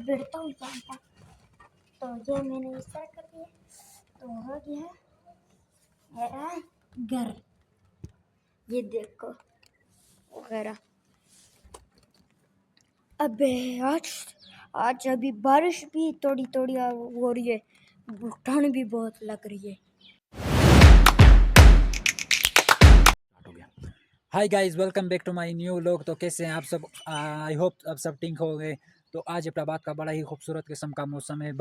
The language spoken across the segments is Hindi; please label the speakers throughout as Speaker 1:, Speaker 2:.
Speaker 1: बैठता हूँ यहाँ पर। तो ये मैंने इस तरह कर दिया तो हो गया मेरा घर। ये देखो वगैरह। अबे आज अभी बारिश भी थोड़ी थोड़ी हो रही है, ठंड भी बहुत लग रही है।
Speaker 2: Hi guys, welcome back to my new vlog. तो कैसे हैं आप सब? आई होप आप सब ठीक हो गए। तो आज इब्राबाद का बड़ा ही खूबसूरत किस्म का मौसम है।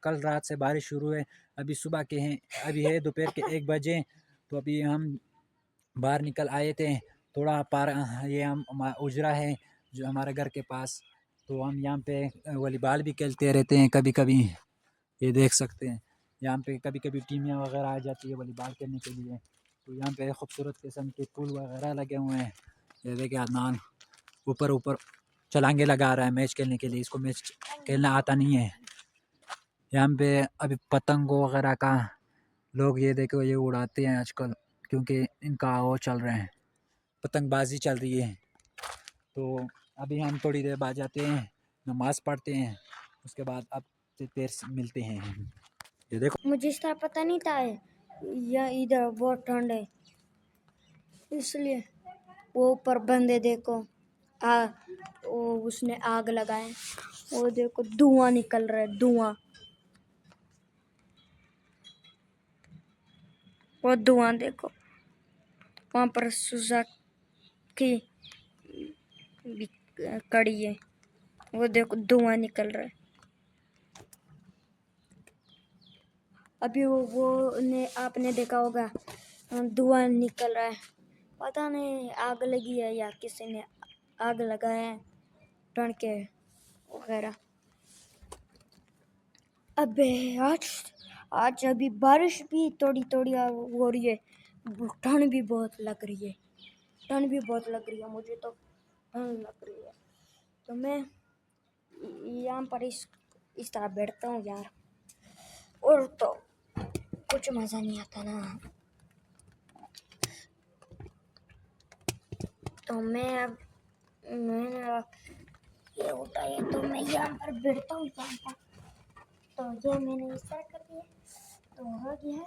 Speaker 2: कल रात से बारिश शुरू है, अभी सुबह के हैं, अभी है दोपहर के 1 बजे। तो अभी हम बाहर निकल आए थे थोड़ा ये हम उजरा है जो हमारे घर के पास। तो हम यहाँ पे वॉलीबॉल भी खेलते रहते हैं कभी कभी। ये देख सकते हैं यहाँ पे कभी कभी टीमें वगैरह आ जाती है वॉलीबॉल खेलने के लिए। तो यहाँ पे खूबसूरत किस्म के फूल वगैरह लगे हुए हैं। ये देखिए अदनान ऊपर ऊपर छलांगे लगा रहा है मैच खेलने के लिए। इसको मैच खेलना आता नहीं है। यहाँ पे अभी पतंगों वगैरह का लोग ये देखो ये उड़ाते हैं आजकल, क्योंकि इनका वो चल रहे हैं, पतंगबाजी चल रही है। तो अभी हम थोड़ी देर बाद जाते हैं, नमाज़ पढ़ते हैं, उसके बाद अब फिर मिलते हैं। ये देखो
Speaker 1: मुझे इसका पता नहीं था या इधर बहुत ठंड है, इसलिए वो ऊपर बंदे देखो वो उसने आग लगाए, वो देखो धुआं निकल रहा है, धुआं, वो धुआं देखो। वहां पर सुजुकी भी कड़ी है, वो देखो धुआं निकल रहा है। अभी वो ने आपने देखा होगा धुआं निकल रहा है, पता नहीं आग लगी है या किसी ने आग लगाया है ठंड के वगैरह। अबे आज अभी बारिश भी थोड़ी थोड़ी हो रही है, ठंड भी बहुत लग रही है, ठंड भी बहुत लग रही है, मुझे तो ठंड लग रही है। तो मैं यहाँ पर इस तरह बैठता हूँ यार, और तो कुछ मज़ा नहीं आता ना। तो मैंने ये उठाया तो मैं यहाँ पर बैठता हूँ यहाँ पर। तो ये मैंने इस तरह कर दिया तो हो गया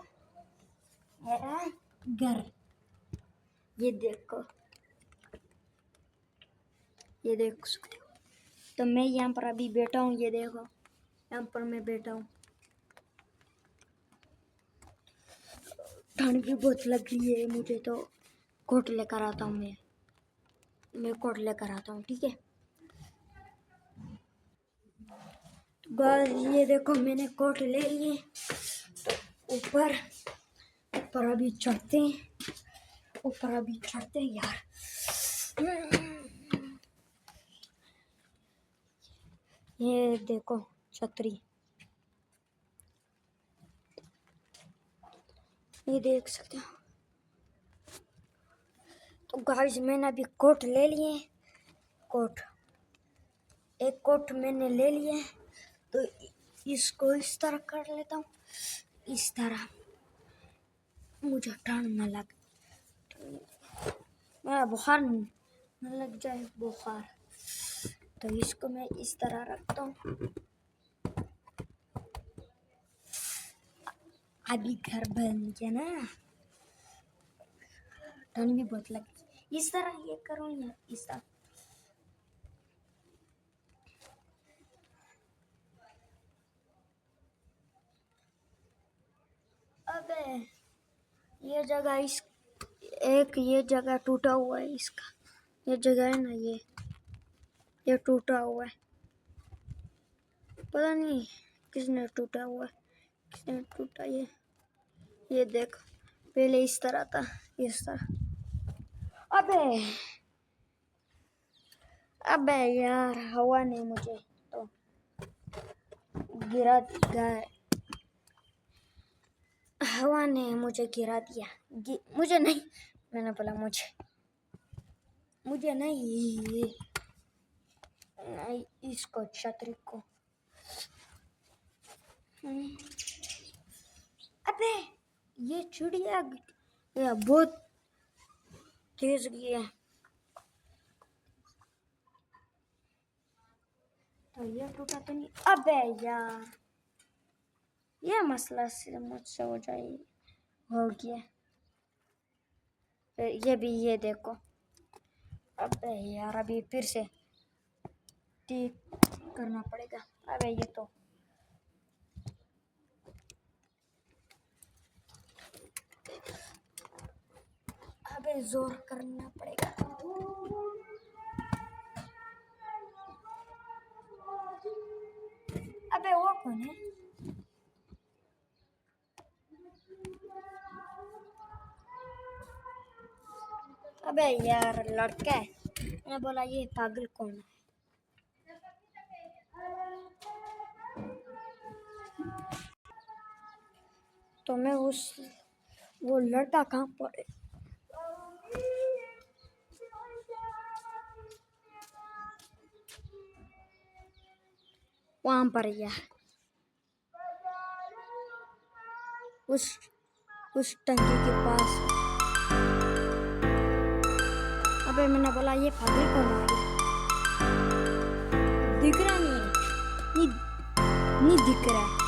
Speaker 1: मेरा घर। ये देखो, ये देख सकते हो। तो मैं यहाँ पर अभी बैठा हूँ, ये देखो यहाँ पर मैं बैठा हूँ। ठंड भी बहुत लग रही है, मुझे तो कोट लेकर आता हूँ मैं कोट लेकर आता हूँ, ठीक है। बस ये देखो मैंने कोट ले लिए। तो ऊपर अभी चढ़ते हैं, ऊपर अभी चढ़ते हैं यार। ये देखो छतरी, ये देख सकते हो। तो गाइस मैंने अभी कोट ले लिए, कोट एक कोट मैंने ले लिया। तो इसको इस तरह कर लेता हूँ, इस तरह मुझे ठंड न लगे, मेरा बुखार न लग जाए बुखार। तो इसको मैं इस तरह रखता हूँ। अभी घर बन गया ना, ठंड भी बहुत लगी। इस तरह ये करूँ या इस तरह? अबे ये जगह ये जगह टूटा हुआ है, इसका ये जगह है ना, ये टूटा हुआ है, पता नहीं किसने टूटा हुआ है, किसने टूटा ये देख, पहले इस तरह था, इस तरह। अबे यार हवा ने मुझे तो गिरा दिया, हवा ने मुझे गिरा दिया। मुझे नहीं, मैंने बोला मुझे नहीं, इसको छतरी को। अबे ये चिड़िया ये बहुत तेज गई है। तो ये टूटा तो नहीं। अबे यार, ये मसला से मुझसे हो जाए, हो गया। फिर ये भी, ये देखो। अबे यार, अभी फिर से ठीक करना पड़ेगा। अबे ये तो, अबे जोर करना पड़ेगा। अबे वो कौन है? अबे यार, लड़का है। मैंने बोला ये पागल कौन है। तो मैं वो लड़का कहाँ पर है? वहां पर या उस टंकी के पास। अबे मैंने बोला ये पागल कौन आ गया? दिख रहा नहीं है, नहीं दिख रहा है।